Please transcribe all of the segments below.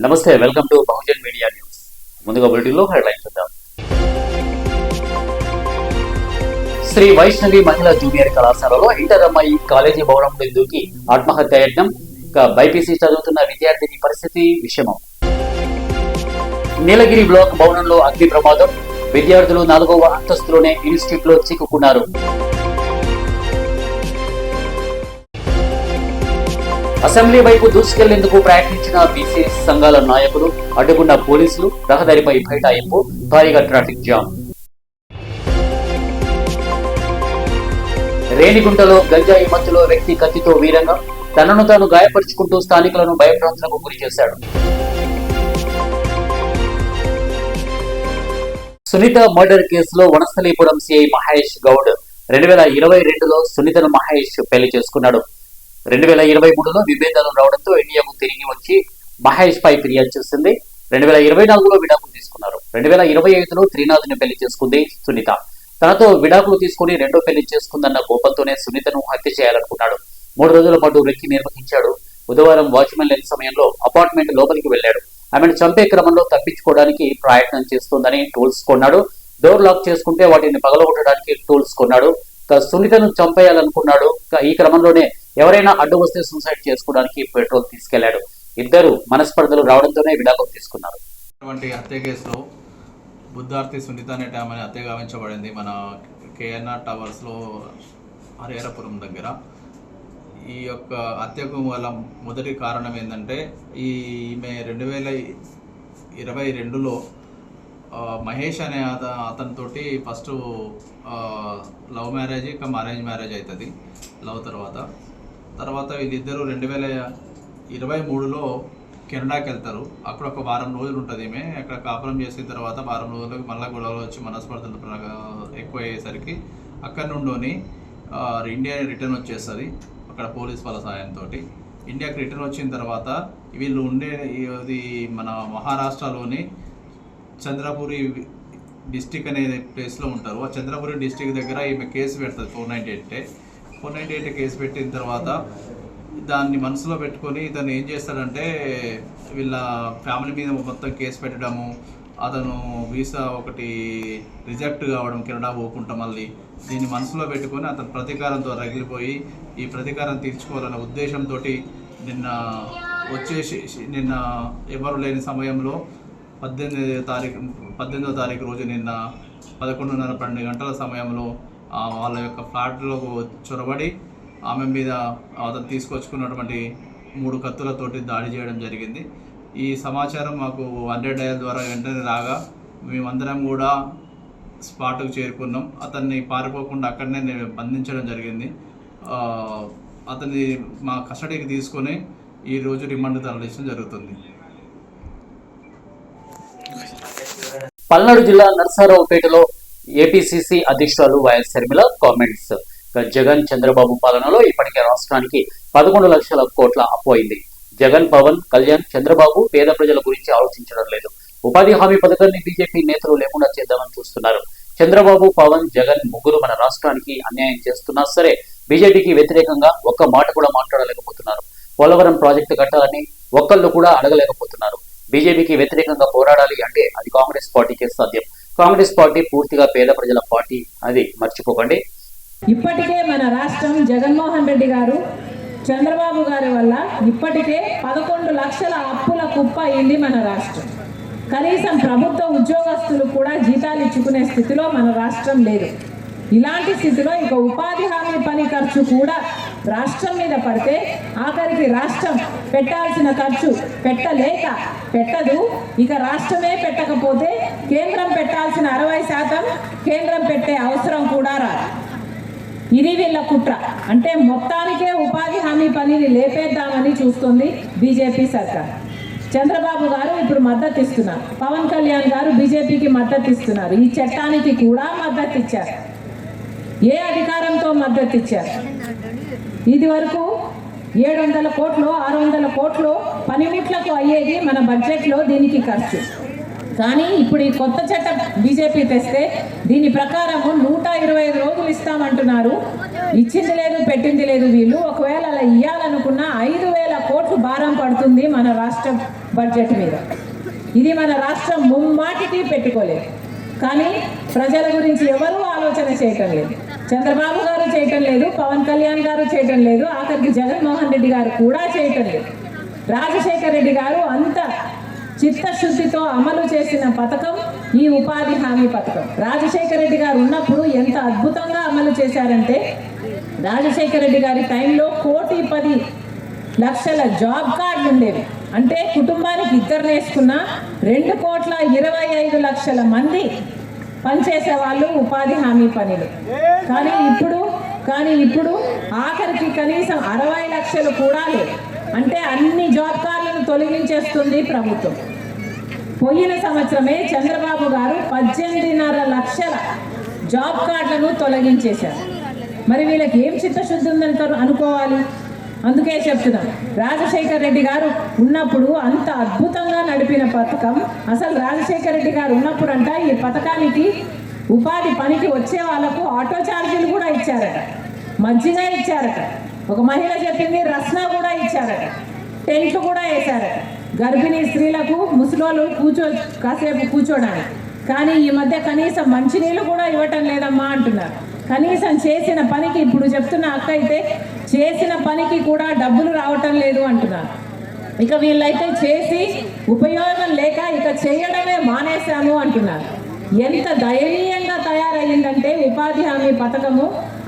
నమస్తే, welcome to Bahujan media news. ముందుగా బులెటిన్లో హెడ్లైన్స్ చూద్దాం. శ్రీ వైష్ణవి మహిళా జూనియర్ కళాశాలలో ఇంటర్ అమ్మాయి కాలేజీ భవనంలో దూకి ఆత్మహత్య యత్నం. బైపీసీ చదువుతున్న విద్యార్థిని పరిస్థితి విషమం. నీలగిరి బ్లాక్ భవనంలో అగ్ని ప్రమాదం. విద్యార్థులు 4వ అంతస్తులోనే ఇన్స్టిట్యూట్ లో చిక్కుకున్నారు. అసెంబ్లీ వైపు దూసుకెళ్లేందుకు ప్రయత్నించిన బీసీ సంఘాల నాయకులు, అడ్డుకున్న పోలీసులు, రహదారిపై బైఠాయింపు, భారీగా ట్రాఫిక్ జామ్. రేణిగుంటలో గంజాయి మత్తులో వ్యక్తి కత్తితో వీరంగా తనను తాను గాయపరుచుకుంటూ స్థానికులను భయభ్రాంతులకు గురి చేశాడు. సునీత మర్డర్ కేసులో వనస్థలీపురం సిఐ మహేష్ గౌడ్ 2022లో సునీతను మహేష్ పెళ్లి చేసుకున్నాడు. 2023లో విభేదాలు రావడంతో ఇండియాకు తిరిగి వచ్చి మహేష్ పై ఫిర్యాదు చేసింది. 2024లో విడాకులు తీసుకున్నారు. 2025లో త్రినాథ్ని పెళ్లి చేసుకుంది సునీత. తనతో విడాకులు తీసుకుని రెండో పెళ్లి చేసుకుందన్న కోపంతోనే సునీతను హత్య చేయాలనుకున్నాడు. 3 రోజుల పాటు రెక్కి నిర్వహించాడు. బుధవారం వాచ్మెన్ లేని సమయంలో అపార్ట్మెంట్ లోపలికి వెళ్లాడు. ఆమెను చంపే క్రమంలో తప్పించుకోవడానికి ప్రయత్నం చేస్తోందని టూల్స్ కొన్నాడు. డోర్ లాక్ చేసుకుంటే వాటిని పగలగొట్టడానికి టూల్స్ కొన్నాడు. సునీతను చంపేయాలనుకున్నాడు. ఈ క్రమంలోనే ఎవరైనా అడ్డు వస్తే సూసైడ్ చేసుకోవడానికి పెట్రోల్ తీసుకెళ్లాడు. ఇద్దరు మనస్పర్ధలు రావడంతోనే విడాకులు తీసుకున్నారు. హత్య కేసులో బుద్ధార్తి సునీత అనే ఆమె హత్య గావించబడింది మన కేఎన్ఆర్ టవర్స్ లో హరిహరపురం దగ్గర. ఈ యొక్క హత్యకు గల మొదటి కారణం ఏంటంటే ఈమె 2022లో మహేష్ అనే అతనితోటి first love marriage arrange marriage అవుతుంది. లవ్ తర్వాత వీళ్ళిద్దరూ 2023లో కెనడాకి వెళ్తారు. అక్కడ ఒక వారం రోజులు ఉంటుంది. ఈమె అక్కడ కాపురం చేసిన తర్వాత వారం రోజులకు మళ్ళీ గొడవలు వచ్చి మనస్పర్ధలు ఎక్కువ అయ్యేసరికి అక్కడి నుండి ఇండియా రిటర్న్ వచ్చేస్తుంది. అక్కడ పోలీస్ వాళ్ళ సాయంతో ఇండియాకి రిటర్న్ వచ్చిన తర్వాత వీళ్ళు ఉండేది మన మహారాష్ట్రలోని చంద్రపురి డిస్టిక్ అనే ప్లేస్లో ఉంటారు. ఆ చంద్రపురి డిస్టిక్ దగ్గర ఈమె కేసు పెడుతుంది 498 కేసు పెట్టిన తర్వాత దాన్ని మనసులో పెట్టుకొని ఇతను ఏం చేస్తాడంటే వీళ్ళ ఫ్యామిలీ మీద మొత్తం కేసు పెట్టడము, అతను వీసా ఒకటి రిజెక్ట్ కావడం, కెనడా పోకుండా మళ్ళీ దీన్ని మనసులో పెట్టుకొని అతను ప్రతీకారంతో రగిలిపోయి ఈ ప్రతీకారం తీర్చుకోవాలనే ఉద్దేశంతో నిన్న ఎవరు లేని సమయంలో 18వ తారీఖు రోజు నిన్న 11:30-12 గంటల సమయంలో వాళ్ళ యొక్క ఫ్లాట్లోకి చొరబడి ఆమె మీద అతను తీసుకొచ్చుకున్నటువంటి 3 కత్తులతోటి దాడి చేయడం జరిగింది. ఈ సమాచారం మాకు 100 డయల్ ద్వారా వెంటనే రాగా మేమందరం కూడా స్పాట్కు చేరుకున్నాం. అతన్ని పారిపోకుండా అక్కడనే బంధించడం జరిగింది. అతన్ని మా కస్టడీకి తీసుకొని ఈరోజు రిమాండ్ తరలించడం జరుగుతుంది. పల్నాడు జిల్లా నర్సారావుపేటలో ఏపీసీసీ అధ్యక్షురాలు వైఎస్ షర్మిల కామెంట్స్. జగన్ చంద్రబాబు పాలనలో ఇప్పటికే రాష్ట్రానికి 11 లక్షల కోట్ల అప్పు అయింది. జగన్, పవన్ కళ్యాణ్, చంద్రబాబు పేద ప్రజల గురించి ఆలోచించడం లేదు. ఉపాధి హామీ పథకాన్ని బీజేపీ నేతలు లేకుండా చేద్దామని చూస్తున్నారు. చంద్రబాబు, పవన్, జగన్ ముగ్గురు మన రాష్ట్రానికి అన్యాయం చేస్తున్నా సరే బీజేపీకి వ్యతిరేకంగా ఒక్క మాట కూడా మాట్లాడలేకపోతున్నారు. పోలవరం ప్రాజెక్టు కట్టాలని ఒక్కళ్ళు కూడా అడగలేకపోతున్నారు. బీజేపీకి వ్యతిరేకంగా పోరాడాలి అంటే అది కాంగ్రెస్ పార్టీకే సాధ్యం. కాంగ్రెస్ పార్టీ పూర్తిగా పేద ప్రజల పార్టీ, అది మర్చిపోకండి. ఇప్పటికే మన రాష్ట్రం జగన్మోహన్ రెడ్డి గారు, చంద్రబాబు గారి వల్ల ఇప్పటికే 11 లక్షల అప్పుల కుప్ప అయింది మన రాష్ట్రం. కనీసం ప్రభుత్వ ఉద్యోగస్తులు కూడా జీతాలు ఇచ్చుకునే స్థితిలో మన రాష్ట్రం లేదు. ఇలాంటి స్థితిలో ఇక ఉపాధి హామీ పని ఖర్చు కూడా రాష్ట్రం మీద పడితే ఆఖరికి రాష్ట్రం పెట్టాల్సిన ఖర్చు పెట్టదు. ఇక రాష్ట్రమే పెట్టకపోతే కేంద్రం పెట్టాల్సిన 60% కేంద్రం పెట్టే అవసరం కూడా రాదు. ఇది వీళ్ళ కుట్ర. అంటే మొత్తానికే ఉపాధి హామీ పనిని లేపేద్దామని చూస్తుంది బీజేపీ సర్కార్. చంద్రబాబు గారు ఇప్పుడు మద్దతు ఇస్తున్నారు. పవన్ కళ్యాణ్ గారు బీజేపీకి మద్దతు ఇస్తున్నారు. ఈ చట్టానికి కూడా మద్దతు ఇచ్చారు. ఏ అధికారంతో మద్దతు ఇచ్చారు? ఇది వరకు 700 కోట్లు 600 కోట్లు పనిముట్లకు అయ్యేది మన బడ్జెట్లో దీనికి ఖర్చు. కానీ ఇప్పుడు ఈ కొత్త చట్టం బీజేపీ తెస్తే దీని ప్రకారం 125 రోజులు ఇస్తామంటున్నారు. ఇచ్చింది లేదు, పెట్టింది లేదు వీళ్ళు. ఒకవేళ అలా ఇవ్వాలనుకున్న 5,000 కోట్లు భారం పడుతుంది మన రాష్ట్ర బడ్జెట్ మీద. ఇది మన రాష్ట్రం ముమ్మాటికి పెట్టుకోలేదు. కానీ ప్రజల గురించి ఎవరూ ఆలోచన చేయటం లేదు. చంద్రబాబు గారు చేయటం లేదు, పవన్ కళ్యాణ్ గారు చేయటం లేదు, ఆఖరికి జగన్మోహన్ రెడ్డి గారు కూడా చేయటం లేదు. రాజశేఖర రెడ్డి గారు అంత చిత్తశుద్ధితో అమలు చేసిన పథకం ఈ ఉపాధి హామీ పథకం. రాజశేఖర రెడ్డి గారు ఉన్నప్పుడు ఎంత అద్భుతంగా అమలు చేశారంటే, రాజశేఖర రెడ్డి గారి టైంలో 1,10,00,000 జాబ్ కార్డులు ఉండేవి. అంటే కుటుంబానికి ఇద్దరు నేర్చుకున్న 2,25,00,000 మంది పనిచేసే వాళ్ళు ఉపాధి హామీ పనులు. కానీ ఇప్పుడు ఆఖరికి కనీసం 60 లక్షలు కూడా లేదు. అంటే అన్ని జాబ్ కార్డులను తొలగించేస్తుంది ప్రభుత్వం. పోయిన సంవత్సరమే చంద్రబాబు గారు 18.5 లక్షల జాబ్ కార్డులను తొలగించేశారు. మరి వీళ్ళకి ఏం చిత్తశుద్ధి ఉందని అనుకోవాలి? అందుకే చెప్తున్నాం, రాజశేఖర రెడ్డి గారు ఉన్నప్పుడు అంత అద్భుతంగా నడిపిన పథకం, అసలు రాజశేఖర రెడ్డి గారు ఉన్నప్పుడు అంట ఈ పథకానికి ఉపాధి పనికి వచ్చే వాళ్ళకు ఆటో ఛార్జీలు కూడా ఇచ్చారట, మజ్జిగ ఇచ్చారట, ఒక మహిళ చెప్పింది రస్నా కూడా ఇచ్చారట, టెంట్లు కూడా వేశారట గర్భిణీ స్త్రీలకు, ముసలోళ్ళు కాసేపు కూర్చోడానికి. కానీ ఈ మధ్య కనీసం మంచినీళ్ళు కూడా ఇవ్వటం లేదమ్మా అంటున్నారు. కనీసం చేసిన పనికి, ఇప్పుడు చెప్తున్న అక్క అయితే చేసిన పనికి కూడా డబ్బులు రావటం లేదు అంటున్నారు. ఇక వీళ్ళైతే చేసి ఉపయోగం లేక ఇక చేయడమే మానేశాము అంటున్నారు. ఎంత దయనీయంగా తయారయ్యిందంటే ఉపాధి హామీ పథకము,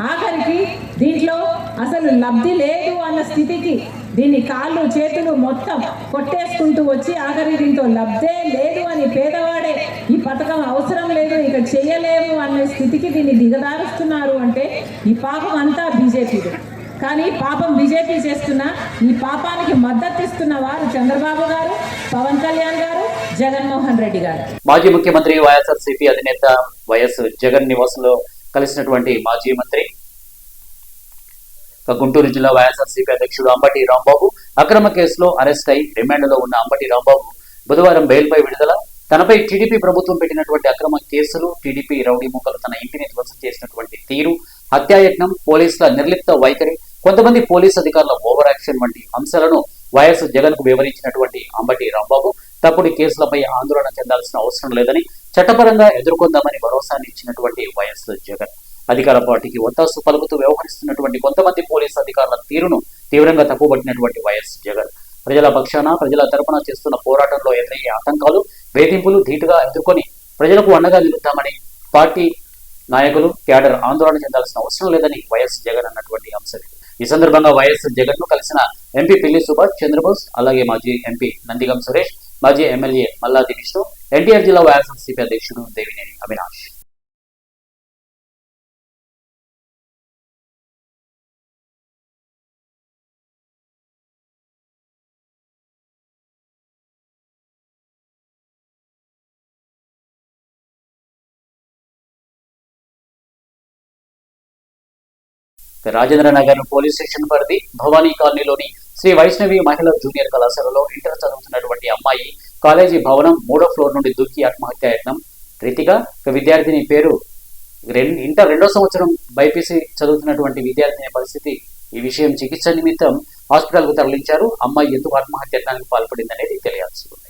ఆఖరికి దీంట్లో అసలు లబ్ధి లేదు అన్న స్థితికి దీన్ని కాళ్ళు చేతులు మొత్తం కొట్టేసుకుంటూ వచ్చి ఆఖరి దీంతో లబ్ధే లేదు అని పేదవాడే ఈ పథకం అవసరం లేదు ఇక చేయలేము అనే స్థితికి దీన్ని దిగదారుస్తున్నారు. అంటే ఈ పాపం అంతా బీజేపీది. కానీ పాపం బీజేపీ చేస్తున్న ఈ పాపానికి మద్దతు ఇస్తున్న వారు చంద్రబాబు గారు, పవన్ కళ్యాణ్ గారు, జగన్మోహన్ రెడ్డి గారు. మాజీ ముఖ్యమంత్రి వైఎస్ఆర్సీపీ అధినేత వైఎస్ జగన్ నివాసంలో కలిసినటువంటి మాజీ మంత్రి, గుంటూరు జిల్లా వైఎస్ఆర్సీపీ అధ్యక్షుడు అంబటి రాంబాబు అక్రమ కేసులో అరెస్ట్ అయి రిమాండ్లో ఉన్న అంబటి రాంబాబు బుధవారం బెయిల్పై విడుదల. తనపై టీడీపీ ప్రభుత్వం పెట్టినటువంటి అక్రమ కేసులు, టీడీపీ రౌడీ మూకలు తన ఇంటిని ధ్వంసం చేసినటువంటి తీరు, హత్యాయత్నం, పోలీసుల నిర్లిప్త వైఖరి, కొంతమంది పోలీసు అధికారుల ఓవర్ యాక్షన్ వంటి అంశాలను వైఎస్ జగన్ కు వివరించినటువంటి అంబటి రాంబాబు తప్పుడు కేసులపై ఆందోళన చెందాల్సిన అవసరం లేదని, చట్టపరంగా ఎదుర్కొందామని భరోసాని ఇచ్చినటువంటి వైఎస్ జగన్ అధికార పార్టీకి ఒత్తాసు పలుకుతూ వ్యవహరిస్తున్నటువంటి కొంతమంది పోలీసు అధికారుల తీరును తీవ్రంగా తప్పుపట్టినటువంటి వైఎస్ జగన్ ప్రజల పక్షాన, ప్రజల తరపున చేస్తున్న పోరాటంలో ఎదురయ్యే ఆటంకాలు, వేధింపులు ధీటుగా ఎదుర్కొని ప్రజలకు అండగా నిలుద్దామని పార్టీ నాయకులు, క్యాడర్ ఆందోళన చెందాల్సిన అవసరం లేదని వైఎస్ జగన్ అన్నటువంటి అంశం. ఈ సందర్భంగా వైఎస్ జగన్ ను కలిసిన ఎంపీ పిల్లి సుభాష్ చంద్రబోస్, అలాగే మాజీ ఎంపీ నందిగం సురేష్, మాజీ ఎమ్మెల్యే మల్లాది విష్ణు, ఎన్టీఆర్ జిల్లా వైఎస్ఆర్సీపీ అధ్యక్షుడు దేవినేని అవినాష్. రాజేంద్ర నగర్ పోలీస్ స్టేషన్ పరిధి భవానీ కాలనీలోని శ్రీ వైష్ణవి మహిళా జూనియర్ కళాశాలలో ఇంటర్ చదువుతున్నటువంటి అమ్మాయి కాలేజీ భవనం 3వ ఫ్లోర్ నుండి దూకి ఆత్మహత్యాయత్నం. రీతిగా విద్యార్థిని పేరు ఇంటర్ 2వ సంవత్సరం బైపీసీ చదువుతున్నటువంటి విద్యార్థిని పరిస్థితి. ఈ విషయం చికిత్స నిమిత్తం హాస్పిటల్ కు తరలించారు. అమ్మాయి ఎందుకు ఆత్మహత్యానికి పాల్పడింది అనేది తెలియాల్సి ఉంది.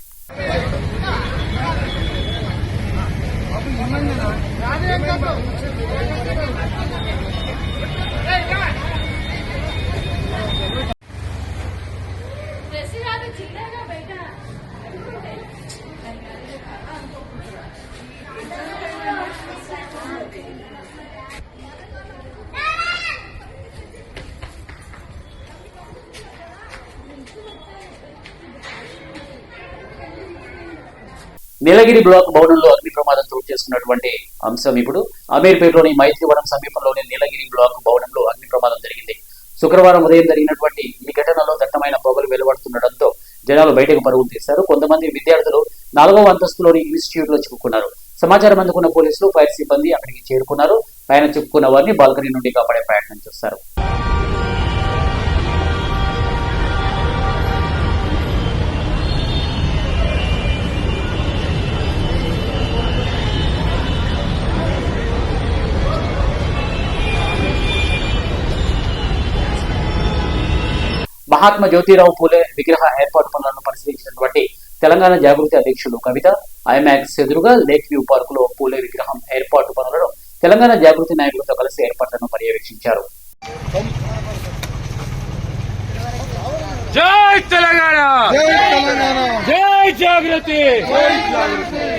నీలగిరి బ్లాక్ భవనంలో అగ్ని ప్రమాదం చోటు చేసుకున్నటువంటి అంశం ఇప్పుడు అమీర్పేటలోని మైత్రివనం సమీపంలోని నీలగిరి బ్లాక్ భవనంలో అగ్ని ప్రమాదం జరిగింది. శుక్రవారం ఉదయం జరిగినటువంటి ఈ ఘటనలో దట్టమైన పొగలు వెలువడుతుండటంతో జనాలు బయటకు పరుగులు తీశారు. కొంతమంది విద్యార్థులు 4వ అంతస్తులోని ఇన్స్టిట్యూట్ లో చిక్కుకున్నారు. సమాచారం అందుకున్న పోలీసులు, ఫైర్ సిబ్బంది అక్కడికి చేరుకున్నారు. పైన చిక్కుకున్న వారిని బాల్కనీ నుండి కాపాడే ప్రయత్నం చేశారు. మహాత్మా జ్యోతిరావు పూలే విగ్రహ ఏర్పాటు పనులను పరిశీలించినటువంటి తెలంగాణ జాగృతి అధ్యక్షులు కవిత ఐమాక్స్ ఎదురుగా లేక్ వ్యూ పార్కులో పూలే విగ్రహం ఏర్పాటు పనులను తెలంగాణ జాగృతి నాయకులతో కలిసి ఏర్పాట్లను పర్యవేక్షించారు. జై తెలంగాణ, జై జాగృతి,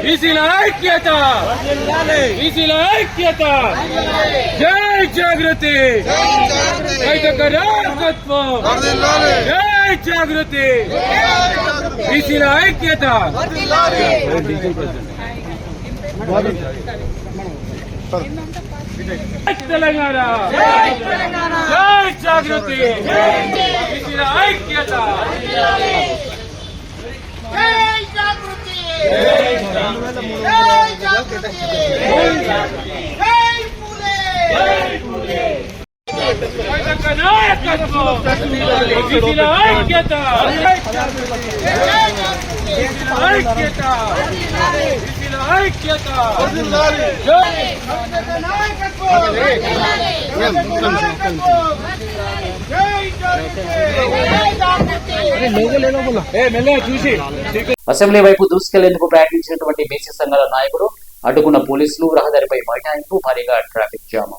బీసీల ఐక్యత, బీసీల ఐక్యత, జై జాగృతి, రైతు నాయకత్వం, జై జాగృతి, బీసీల ఐక్యత. తెలంగాణ, జై జాగృతి, బీసీల ఐక్యత, నాయకత్వం, బీసీల ఐక్యత, ఐక్యత, బీసీల ఐక్యత. అసెంబ్లీ వైపు దూసుకెళ్లేందుకు ప్రయత్నించినటువంటి బీసీ సంఘాల నాయకులు అడ్డుకున్న పోలీసులు, రహదారిపై బైఠాయింపు, భారీగా ట్రాఫిక్ జామ్.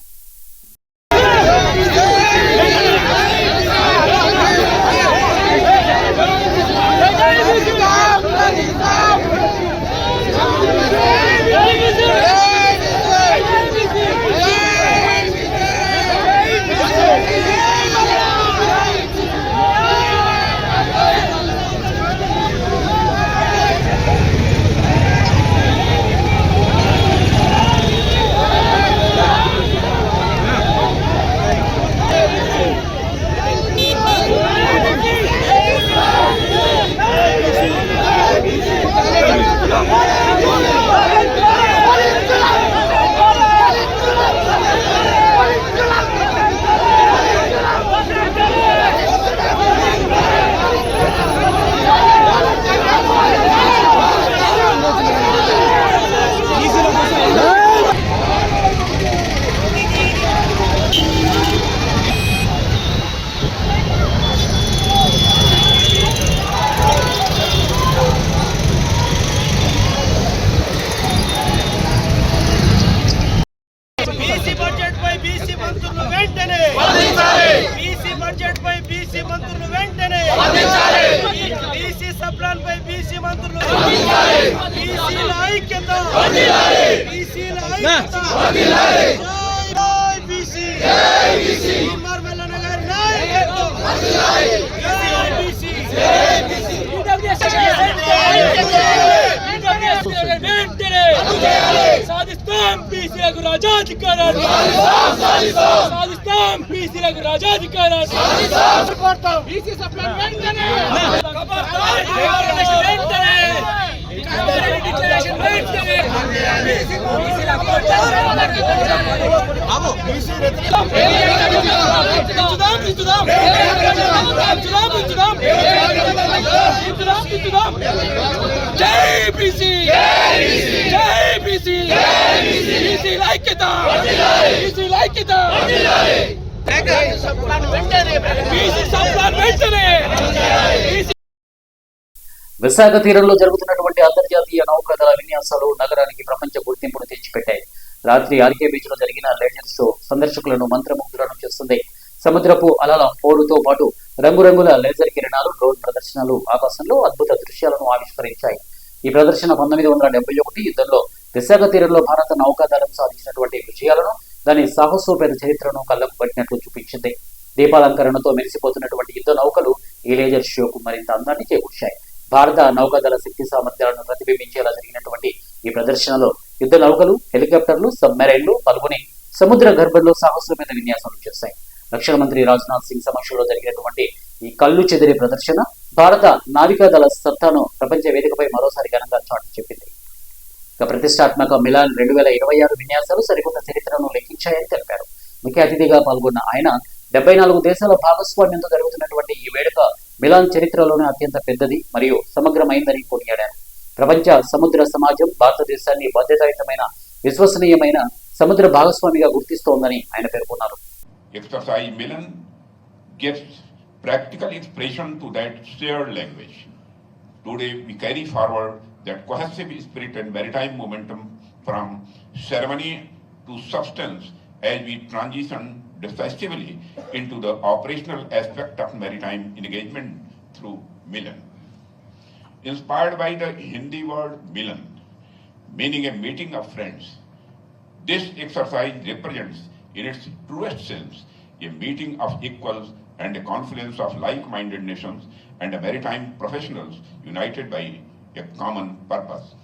సాధిస్తాం బీసీలకు రాజాధికారాన్ని, సాధిస్తాం బీసీలకు రాజాధికారాన్ని, బీసీ సప్లాన్ వెంటనే, జై బీసీ, జై బీసీ, బీసీ ఐక్యత, బీసీ ఐక్యత, బీసీ సప్లాన్ వెంటనే. విశాఖ తీరంలో జరుగుతున్నటువంటి అంతర్జాతీయ నౌకాదళ విన్యాసాలు నగరానికి ప్రపంచ గుర్తింపును తెచ్చిపెట్టాయి. రాత్రి ఆర్కే బీచ్ లో జరిగిన లేజర్ షో సందర్శకులను మంత్రముగ్ధులను చేస్తుంది. సముద్రపు అలల పోరుతో పాటు రంగురంగుల లేజర్ కిరణాలు, డ్రోన్ ప్రదర్శనలు ఆకాశంలో అద్భుత దృశ్యాలను ఆవిష్కరించాయి. ఈ ప్రదర్శన 1971 యుద్ధంలో విశాఖ తీరంలో భారత నౌకాదళం సాధించినటువంటి విజయాలను, దాని సాహసోపేత చరిత్రను కళ్ళకు పట్టినట్లు చూపించింది. దీపాలంకరణతో మెరిసిపోతున్నటువంటి యుద్ధ నౌకలు ఈ లేజర్ షోకు మరింత అందాన్ని చేకూర్చాయి. భారత నౌకాదళ శక్తి సామర్థ్యాలను ప్రతిబింబించేలా జరిగినటువంటి ఈ ప్రదర్శనలో యుద్ధ నౌకలు, హెలికాప్టర్లు, సబ్మెరైన్లు పాల్గొని సముద్ర గర్భంలో సాహసోపేత విన్యాసాలు చేశాయి. రక్షణ మంత్రి రాజ్నాథ్ సింగ్ సమక్షంలో జరిగినటువంటి ఈ కళ్ళు చెదిరే ప్రదర్శన భారత నావికాదళ సత్తాను ప్రపంచ వేదికపై మరోసారి ఘనంగా చాటి చెప్పింది. ఇక ప్రతిష్టాత్మక మిలాన్ 2026 విన్యాసాలు సరికొత్త చరిత్రను లెక్కించాయని తెలిపారు. ముఖ్య అతిథిగా పాల్గొన్న ఆయన 74 దేశాల భాగస్వామ్యంతో జరుగుతున్నటువంటి ఈ వేడుక మిలాన్ చరిత్రలోనే అత్యంత పెద్దది మరియు సమగ్రమైందని కొనియాడారు. ప్రపంచ సముద్ర సమాజం భారతదేశాన్ని బాధ్యతాయుతమైన, విశ్వసనీయమైన సముద్ర భాగస్వామిగా గుర్తిస్తోందని ఆయన పేర్కొన్నారు. Exercise Milan gives practical inspiration to that shared language. today we carry forward that cohesive spirit and maritime momentum from ceremony to substance as we transition decisively into the operational aspect of maritime engagement through Milan. Inspired by the Hindi word Milan, meaning a meeting of friends, this exercise represents in its truest sense a meeting of equals and a confluence of like-minded nations and maritime professionals united by a common purpose.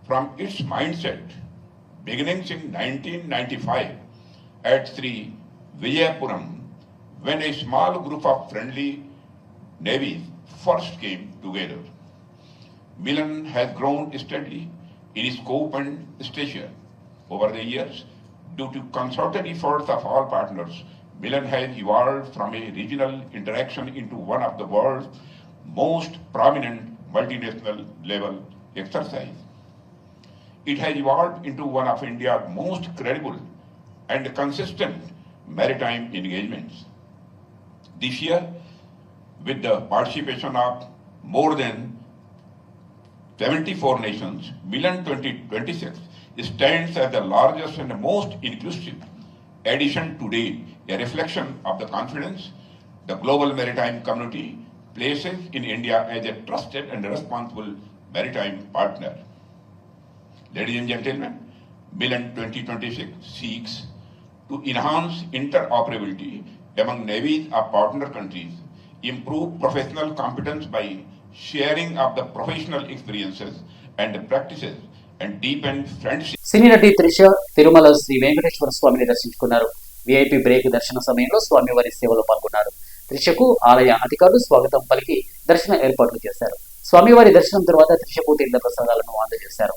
From its mindset, beginnings in 1995 at Sri Vijayapuram, when a small group of friendly navies first came together, Milan has grown steadily in scope and stature. Over the years, due to concerted efforts of all partners, Milan has evolved from a regional interaction into one of the world's most prominent multinational level exercise. It has evolved into one of India's most credible and consistent maritime engagements. This year, with the participation of more than 74 nations, Milan 2026 stands as the largest and most inclusive edition to date, a reflection of the confidence the global maritime community places in India as a trusted and responsible maritime partner. Ladies and gentlemen, Milan 2026 seeks to enhance interoperability among navies of partner countries, improve professional competence by sharing of the professional experiences and practices, and deepen friendship. సినీ నటి త్రిష తిరుమల శ్రీ వెంకటేశ్వర స్వామిని దర్శించుకున్నారు. VIP break దర్శన సమయంలో స్వామివారి సేవలో పాల్గొన్నారు. త్రిషకు ఆలయ అధికారులు స్వాగతం పలికి దర్శన ఏర్పాట్లు చేశారు. స్వామివారి దర్శనం తర్వాత త్రిషకు తీర్థ ప్రసాదాలను అందజేశారు.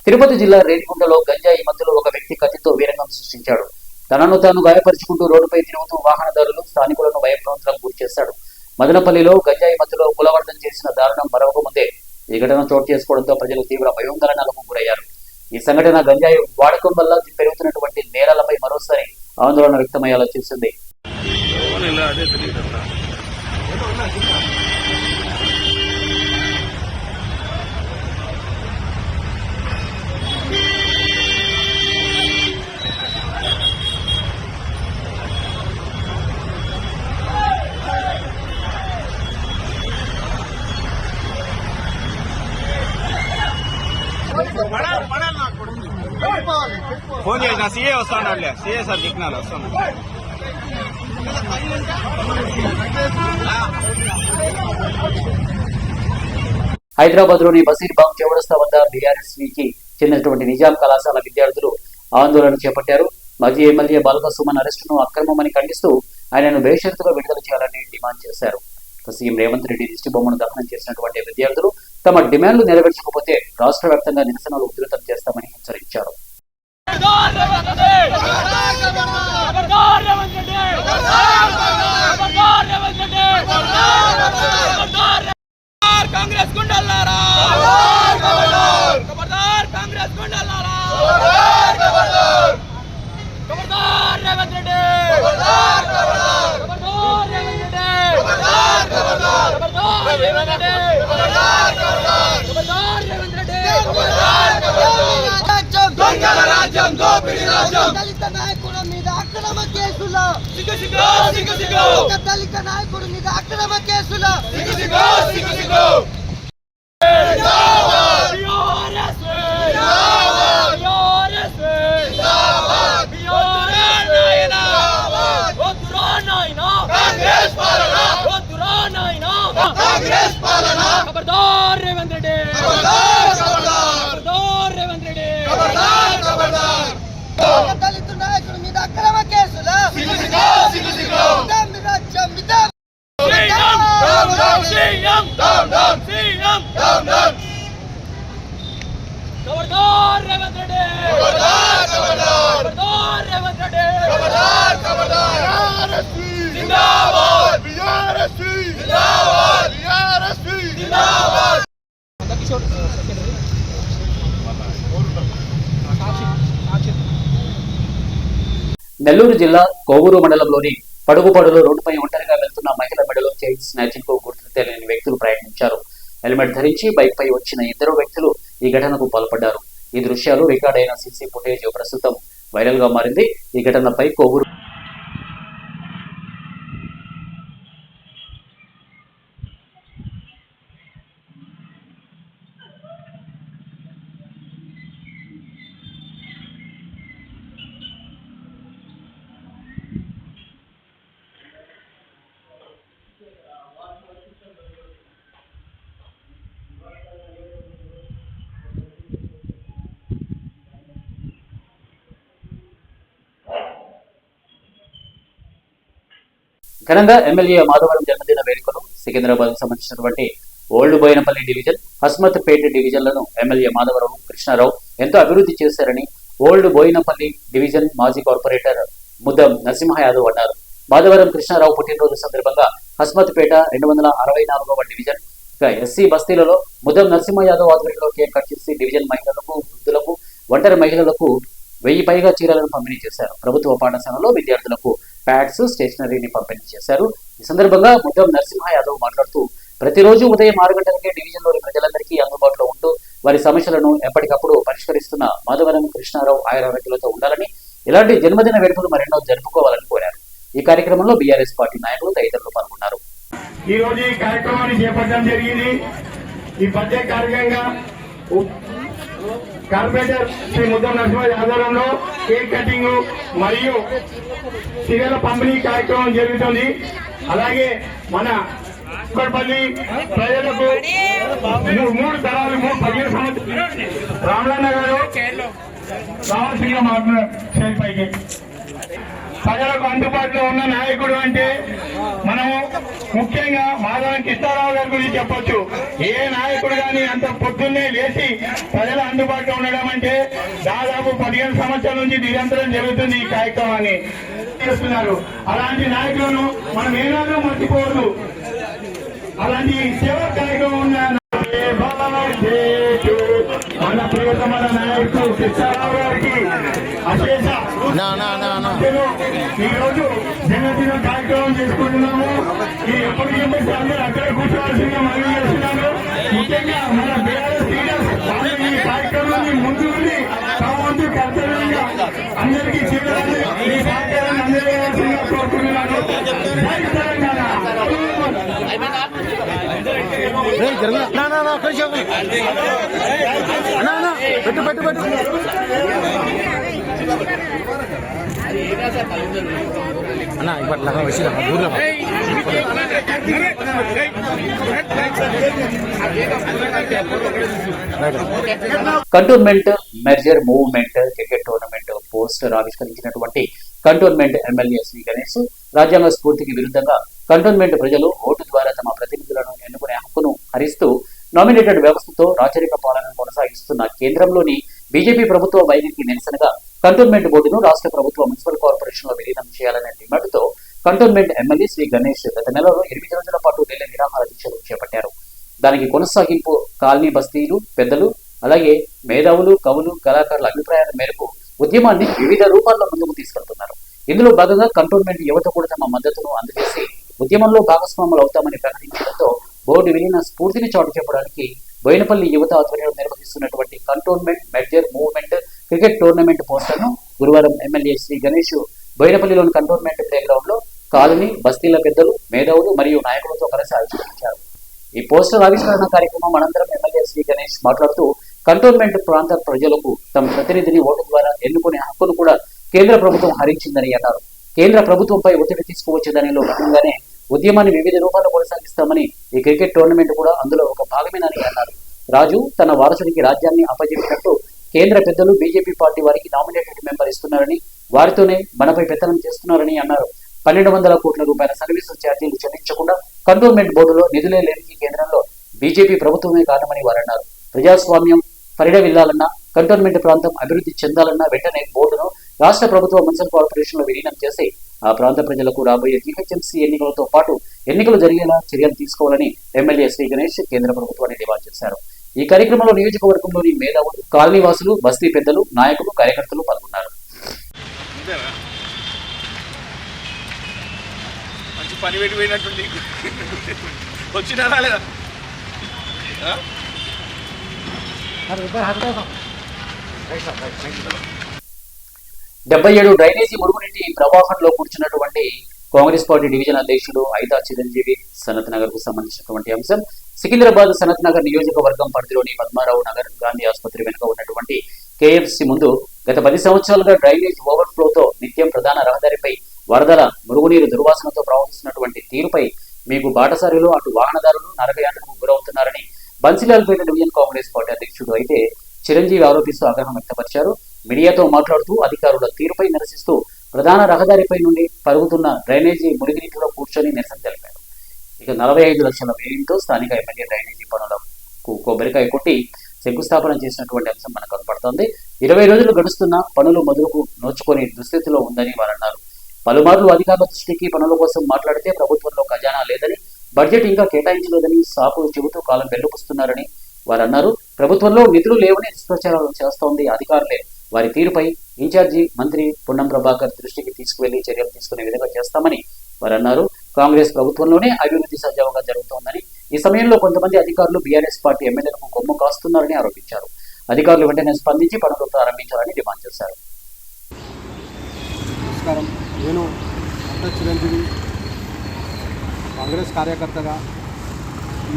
తిరుపతి జిల్లా రేణిగుంటలో గంజాయి మత్తులో ఒక వ్యక్తి కత్తితో వీరంగం సృష్టించాడు. తనను తాను గాయపరుచుకుంటూ రోడ్డుపై తిరుగుతూ వాహనదారులు స్థానికులను భయభ్రాంతులకు గురి చేశాడు. మదనపల్లిలో గంజాయి మత్తులో కులవర్ధం చేసిన దారుణం మరొక ముందే ఈ ఘటన చోటు చేసుకోవడంతో ప్రజలు తీవ్ర భయోందరణలకు గురయ్యారు. ఈ సంఘటన గంజాయి వాడకం వల్ల పెరుగుతున్నటువంటి నేరాలపై మరోసారి ఆందోళన వ్యక్తమయ్యేలా చేసింది. ఫోన్ చేసిన సీఏ వస్తాడు, సీఏ సార్ చెప్పినారు వస్తాను. హైదరాబాద్ లోని బషీర్బాగ్ చౌరస్తా వద్ద బీఆర్ఎస్కి చెందినటువంటి నిజాం కళాశాల విద్యార్థులు ఆందోళన చేపట్టారు. మాజీ ఎమ్మెల్యే బాల్క సుమన్ అరెస్టును అక్రమమని ఖండిస్తూ ఆయనను బేషరతుగా విడుదల చేయాలని డిమాండ్ చేశారు. సీఎం రేవంత్ రెడ్డి దిష్టి బొమ్మను దహనం చేసినటువంటి విద్యార్థులు తమ డిమాండ్లు నెరవేర్చకపోతే రాష్ట్ర వ్యాప్తంగా నిరసనలు ఉధృతం చేస్తామని హెచ్చరించారు. కాంగ్రెస్ గుండల్లారా, ఖబర్దార్ కాంగ్రెస్ గుండల్లారా, ఖబర్దార్ రేవంత్ రెడ్డి, ఖబర్దార్ దళిత నాయకుడి మీద అక్రమ కేసుల దళిత నాయకుడి మీద అక్రమ కేసుల खबरदार रेवंत रेड्डी खबरदार रेवंत रेड्डी దళిత నాయకుడి మీద అక్రమ కేసుల खबरदार रेवंत रेड्डी खबरदार रेवंत रेड्डी जिंदाबाद बीआरएसपी जिंदाबाद बीआरएसपी जिंदाबाद నెల్లూరు జిల్లా కోవూరు మండలంలోని పడుగుపడులో రోడ్డుపై ఒంటరిగా వెళ్తున్న మహిళ మెడలో చైన్ స్నాచింగ్ కు గుర్తు తెలియని వ్యక్తులు ప్రయత్నించారు. హెల్మెట్ ధరించి బైక్ పై వచ్చిన ఇద్దరు వ్యక్తులు ఈ ఘటనకు పాల్పడ్డారు. ఈ దృశ్యాలు రికార్డ్ అయిన సీసీ ఫుటేజ్ ప్రస్తుతం వైరల్ గా మారింది. ఈ ఘటనపై కోవూరు ఘనంగా ఎమ్మెల్యే మాధవరం జన్మదిన వేడుకలు సికింద్రాబాద్ సంబంధించినటువంటి ఓల్డ్ బోయినపల్లి డివిజన్, హస్మత్పేట డివిజన్లను ఎమ్మెల్యే మాధవరం కృష్ణారావు ఎంతో అభివృద్ధి చేశారని ఓల్డ్ బోయినపల్లి డివిజన్ మాజీ కార్పొరేటర్ ముద్దం నరసింహ యాదవ్ అన్నారు. మాధవరం కృష్ణారావు పుట్టినరోజు సందర్భంగా హస్మత్పేట 264వ డివిజన్ ఎస్సీ బస్తీలలో ముద్దం నరసింహ యాదవ్ ఆధ్వర్యంలో కేక్ కట్ చేసి డివిజన్ మహిళలకు, వృద్ధులకు, ఒంటరి మహిళలకు 1000 పైగా చీరలను పంపిణీ చేశారు. ప్రభుత్వ పాఠశాలలో విద్యార్థులకు ప్యాడ్స్, స్టేషనరీని పంపిణీ చేశారు. ఈ సందర్భంగా ముద్దం నరసింహ యాదవ్ మాట్లాడుతూ ప్రతిరోజు ఉదయం 6 గంటలకే డివిజన్లోని ప్రజలందరికీ అందుబాటులో ఉంటూ వారి సమస్యలను ఎప్పటికప్పుడు పరిష్కరిస్తున్న మాధవరం కృష్ణారావు ఆయురారోగ్యాలతో ఉండాలని, ఇలాంటి జన్మదిన వేడుకలు మరెన్నో జరుపుకోవాలని కోరారు. ఈ కార్యక్రమంలో బీఆర్ఎస్ పార్టీ నాయకులు తదితరులు పాల్గొన్నారు. ఈ రోజు ఈ కార్యక్రమాన్ని చేపట్టడం జరిగింది. ఈ ప్రత్యేక కార్యక్రమంగా కార్పొరేటర్ శ్రీ ముద్దం నరసింహ ఆధ్వర్యంలో కేక్ కటింగ్ మరియు చీరల పంపిణీ కార్యక్రమం జరుగుతుంది. అలాగే మన కుక్కడపల్లి ప్రజలకు 3 తరాలు 15 సంవత్సరాలు రామలన్న గారు రావాల్సిందిగా మాట్లాడారు. పైకి ప్రజలకు అందుబాటులో ఉన్న నాయకుడు అంటే మనము ముఖ్యంగా మాధవరం కృష్ణారావు గారి గురించి చెప్పొచ్చు. ఏ నాయకుడు కానీ అంత పొద్దున్నే లేచి ప్రజల అందుబాటులో ఉండడం అంటే దాదాపు 15 సంవత్సరాల నుంచి నిరంతరం జరుగుతుంది ఈ కార్యక్రమాన్ని చేస్తున్నారు. అలాంటి నాయకులను మనం ఏనాడో మర్చిపోవద్దు. అలాంటి సేవా కార్యక్రమం ఉన్న మన ప్రియతమ నాయకుడు కృష్ణారావు గారికి అశేష ఈ రోజు జన్మదిన కార్యక్రమం చేసుకుంటున్నాము. ఈ ఎప్పటికీ అందరూ అక్కడ కూర్చోవాల్సిందిగా మనం చేస్తున్నాము. ముఖ్యంగా మన బీఆర్ఎస్ లీడర్స్ ఈ కార్యక్రమాన్ని ముందు నుండి తమ వంతు కర్తవ్యంగా అందరికీ చేయాలని ఈ సహకారాన్ని అందజేయాల్సిందిగా కోరుకుంటున్నాను. జై Telangana. Cantonment merger movement cricket tournament poster ఆవిష్కరించినటువంటి కంటోన్మెంట్ ఎమ్మెల్యే శ్రీ గణేష్ రాజ్యాంగ స్ఫూర్తికి విరుద్ధంగా కంటోన్మెంట్ ప్రజలు ఓటు ద్వారా తమ ప్రతినిధులను ఎన్నుకునే హక్కును హరిస్తూ నామినేటెడ్ వ్యవస్థతో రాచరిక పాలనను కొనసాగిస్తున్న కేంద్రంలోని బీజేపీ ప్రభుత్వ వైఖరికి నిరసనగా కంటోన్మెంట్ బోర్డును రాష్ట్ర ప్రభుత్వ మున్సిపల్ కార్పొరేషన్ లో విలీనం చేయాలనే డిమాండ్తో కంటోన్మెంట్ ఎమ్మెల్యే శ్రీ గణేష్ గత నెలలో 8 రోజుల పాటు ఢిల్లీ నిరాహార దీక్షలు చేపట్టారు. దానికి కొనసాగింపు కాలనీ బస్తీలు పెద్దలు, అలాగే మేధావులు, కవులు, కళాకారుల అభిప్రాయాల మేరకు ఉద్యమాన్ని వివిధ రూపాల్లో ముందుకు తీసుకెళ్తున్నారు. ఇందులో భాగంగా కంటోన్మెంట్ యువత కూడా తమ మద్దతును అందజేసి ఉద్యమంలో భాగస్వాములు అవుతామని ప్రకటించడంతో బోర్డు విలీన స్ఫూర్తిని చాటు చెప్పడానికి బోయినపల్లి యువత ఆధ్వర్యంలో నిర్వహిస్తున్నటువంటి cantonment merger movement cricket tournament పోస్టర్ను గురువారం ఎమ్మెల్యే శ్రీ గణేష్ బోయినపల్లిలోని కంటోన్మెంట్ ప్లే గ్రౌండ్ లో కాలనీ బస్తీల పెద్దలు మేధావులు మరియు నాయకులతో కలిసి ఆవిష్కరించారు. ఈ పోస్టర్ ఆవిష్కరణ కార్యక్రమం అనంతరం ఎమ్మెల్యే శ్రీ గణేష్ మాట్లాడుతూ కంటోన్మెంట్ ప్రాంత ప్రజలకు తమ ప్రతినిధిని ఓటు ద్వారా ఎన్నుకునే హక్కును కూడా కేంద్ర ప్రభుత్వం హరించిందని అన్నారు. కేంద్ర ప్రభుత్వంపై ఒత్తిడి తీసుకువచ్చే దానిలో భాగంగానే ఉద్యమాన్ని వివిధ రూపాల్లో కొనసాగిస్తామని ఈ క్రికెట్ టోర్నమెంట్ కూడా అందులో ఒక భాగమేనని అన్నారు. రాజు తన వారసుడికి రాజ్యాన్ని అప్పజెప్పినట్టు కేంద్ర పెద్దలు బీజేపీ పార్టీ వారికి నామినేటెడ్ మెంబర్ ఇస్తున్నారని, వారితోనే మనపై పెత్తనం చేస్తున్నారని అన్నారు. 1200 కోట్ల రూపాయల సర్వీసు ఛార్జీలు చెల్లించకుండా కంటోన్మెంట్ బోర్డులో నిధులే లేని కేంద్రంలో బీజేపీ ప్రభుత్వమే కారణమని వారన్నారు. ప్రజాస్వామ్యం పరిడవిల్లాలన్నా, కంటోన్మెంట్ ప్రాంతం అభివృద్ధి చెందాలన్నా వెంటనే బోర్డును రాష్ట్ర ప్రభుత్వ మున్సిపల్ కార్పొరేషన్ లో విలీనం చేసి ఆ ప్రాంత ప్రజలకు రాబోయే జీహెచ్ఎంసీ ఎన్నికలతో పాటు ఎన్నికలు జరిగేలా చర్యలు తీసుకోవాలని ఎమ్మెల్యే శ్రీ గణేష్ కేంద్ర ప్రభుత్వాన్ని డిమాండ్ చేశారు. ఈ కార్యక్రమంలో నియోజకవర్గంలోని మేధావులు, కాలనీవాసులు, బస్తీ పెద్దలు, నాయకులు, కార్యకర్తలు పాల్గొన్నారు. పని పెట్టి పోయినట్టుంది వచ్చినారా లేదా 77 డ్రైనేజీ మురుగునీటి ప్రవాహంలో కూర్చున్నటువంటి కాంగ్రెస్ పార్టీ డివిజన్ అధ్యక్షుడు ఐదా చిరంజీవి సనత్ నగర్ కు సంబంధించినటువంటి అంశం. సికింద్రాబాద్ సనత్ నగర్ నియోజకవర్గం పరిధిలోని పద్మారావు నగర్ గాంధీ ఆసుపత్రి వెనుక ఉన్నటువంటి కేఎఫ్సి ముందు గత 10 సంవత్సరాలుగా డ్రైనేజ్ ఓవర్ఫ్లోతో నిత్యం ప్రధాన రహదారిపై వరదల మురుగునీరు దుర్వాసనతో ప్రవహిస్తున్నటువంటి తీరుపై మీకు బాటసారిలో అటు వాహనదారులు నరకయాతనకు గురవుతున్నారని బన్సిలాల్పేట డివిజన్ కాంగ్రెస్ పార్టీ అధ్యక్షుడు అయితే చిరంజీవి ఆరోపిస్తూ ఆగ్రహం వ్యక్తపరిచారు. మీడియాతో మాట్లాడుతూ అధికారుల తీరుపై నిరసిస్తూ ప్రధాన రహదారిపై నుండి పరుగుతున్న డ్రైనేజీ మురుగునీటిలో కూర్చొని నిరసన తెలిపారు. ఇక 45 లక్షల వ్యయంతో స్థానిక ఎమ్మెల్యే డ్రైనేజీ పనులకు కొబ్బరికాయ కొట్టి శంకుస్థాపన చేసినటువంటి అంశం మనకు కనపడుతోంది. 20 రోజులు గడుస్తున్నా పనులు మొదలుకు నోచుకొని దుస్థితిలో ఉందని వారన్నారు. పలుమార్లు అధికారుల దృష్టికి పనుల కోసం మాట్లాడితే ప్రభుత్వంలో ఖజానా లేదని, బడ్జెట్ ఇంకా కేటాయించలేదని సాకులు చెబుతూ కాలం వెల్లుపుస్తున్నారని వారన్నారు. ప్రభుత్వంలో నిధులు లేవని దుష్ప్రచారాలు చేస్తోంది అధికారులే. వారి తీరుపై ఇన్ఛార్జి మంత్రి పొన్నం ప్రభాకర్ దృష్టికి తీసుకువెళ్లి చర్యలు తీసుకునే విధంగా చేస్తామని వారన్నారు. కాంగ్రెస్ ప్రభుత్వంలోనే అభివృద్ధి సజావుగా జరుగుతోందని, ఈ సమయంలో కొంతమంది అధికారులు బీఆర్ఎస్ పార్టీ ఎమ్మెల్యేలకు కొమ్ము కాస్తున్నారని ఆరోపించారు. అధికారులు వెంటనే స్పందించి పనులు ప్రారంభించాలని డిమాండ్ చేశారు. నమస్కారం, నేను అంత చిరంజీవి కాంగ్రెస్ కార్యకర్తగా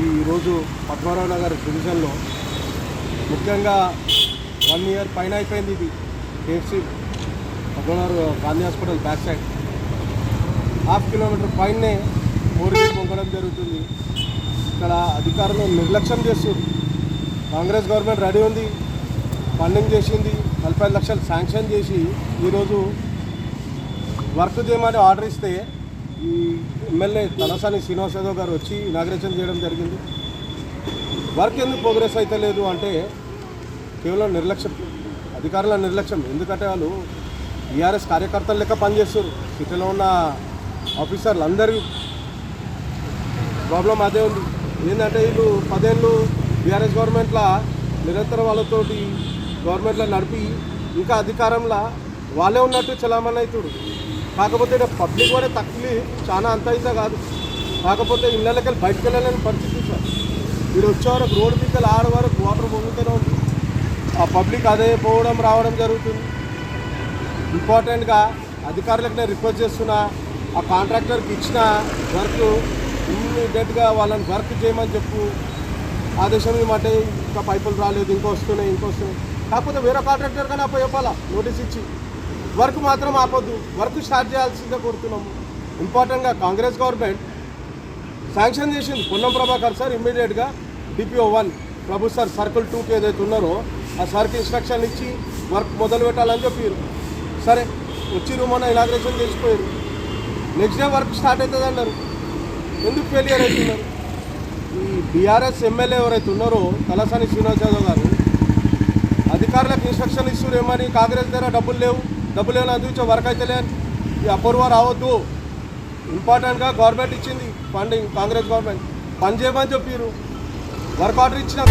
ఈరోజు పద్మారావు నగర్ డివిజన్లో ముఖ్యంగా 1 ఇయర్ పైన అయిపోయింది. ఇది KFC Padmanabha Gandhi hospital back side ½ kilometer పైనే మోరీలు పొంగడం జరుగుతుంది. ఇక్కడ అధికారులు నిర్లక్ష్యం చేస్తారు. కాంగ్రెస్ గవర్నమెంట్ రెడీ ఉంది, ఫండింగ్ చేసింది, 45 లక్షలు శాంక్షన్ చేసి ఈరోజు వర్క్ చేయమని ఆర్డర్ ఇస్తే ఈ ఎమ్మెల్యే తలసాని శ్రీనివాస్ యాదవ్ గారు వచ్చి ఇనాగ్రేషన్ చేయడం జరిగింది. వర్క్ ఎందుకు ప్రోగ్రెస్ అయితే లేదు అంటే కేవలం నిర్లక్ష్యం, అధికారుల నిర్లక్ష్యం. ఎందుకంటే వాళ్ళు టీఆర్ఎస్ కార్యకర్తలు లెక్క పనిచేస్తారు. సిటీలో ఉన్న ఆఫీసర్లు అందరి ప్రాబ్లం అదే ఉంది. ఏంటంటే వీళ్ళు 10 ఏళ్ళు టీఆర్ఎస్ గవర్నమెంట్లో నిరంతరం వాళ్ళతోటి గవర్నమెంట్లో నడిపి ఇంకా అధికారంలో వాళ్ళే ఉన్నట్టు చలామణి అవుతాడు. కాకపోతే పబ్లిక్ కూడా తక్కువ చాలా అంత అయితే కాదు. కాకపోతే ఇళ్ళకి బయటకు వెళ్ళలేని పరిస్థితి సార్. వీడు వచ్చే వరకు రోడ్డు పిక్కలు ఆడ వరకు వాటర్ పొంగుతూనే ఉంది. ఆ పబ్లిక్ అదే పోవడం రావడం జరుగుతుంది. ఇంపార్టెంట్గా అధికారులకు నేను రిక్వెస్ట్ చేస్తున్నా, ఆ కాంట్రాక్టర్కి ఇచ్చిన వర్క్ ఇమ్మీడియట్గా వాళ్ళని వర్క్ చేయమని చెప్పు. ఆదేశం ఏమంటే ఇంకా పైపులు రాలేదు, ఇంకో వస్తున్నాయి. కాకపోతే వేరే కాంట్రాక్టర్ కానీ చెప్పాలా నోటీస్ ఇచ్చి వర్క్ మాత్రం ఆపొద్దు, వర్క్ స్టార్ట్ చేయాల్సిందే కోరుతున్నాము. ఇంపార్టెంట్గా కాంగ్రెస్ గవర్నమెంట్ శాంక్షన్ చేసింది పొన్నం ప్రభాకర్ సార్ ఇమ్మీడియట్గా డిపిఓ 1 ప్రభు సార్ సర్కిల్ 2కి ఏదైతే ఉన్నారో ఆ సార్కి ఇన్స్ట్రక్షన్ ఇచ్చి వర్క్ మొదలు పెట్టాలని చెప్పారు. సరే వచ్చి మొన్న ఇనాగ్రేషన్ చేసిపోయారు. నెక్స్ట్ డే వర్క్ స్టార్ట్ అవుతుంది అన్నారు. ఎందుకు ఫెయిలియర్ అవుతున్నారు? ఈ బీఆర్ఎస్ ఎమ్మెల్యే ఎవరైతే ఉన్నారో తలసాని శ్రీనివాస్ యాదవ్ గారు అధికారులకు ఇన్స్ట్రక్షన్ ఇస్తారు ఏమని, కాంగ్రెస్ దగ్గర డబ్బులు లేవు అందుకు వర్క్ అయితే లేని ఈ అపూర్వ రావద్దు. ఇంపార్టెంట్గా గవర్నమెంట్ ఇచ్చింది ఫండింగ్, కాంగ్రెస్ గవర్నమెంట్ పని చేయమని చెప్పారు. వర్క్ ఆర్డర్ ఇచ్చిన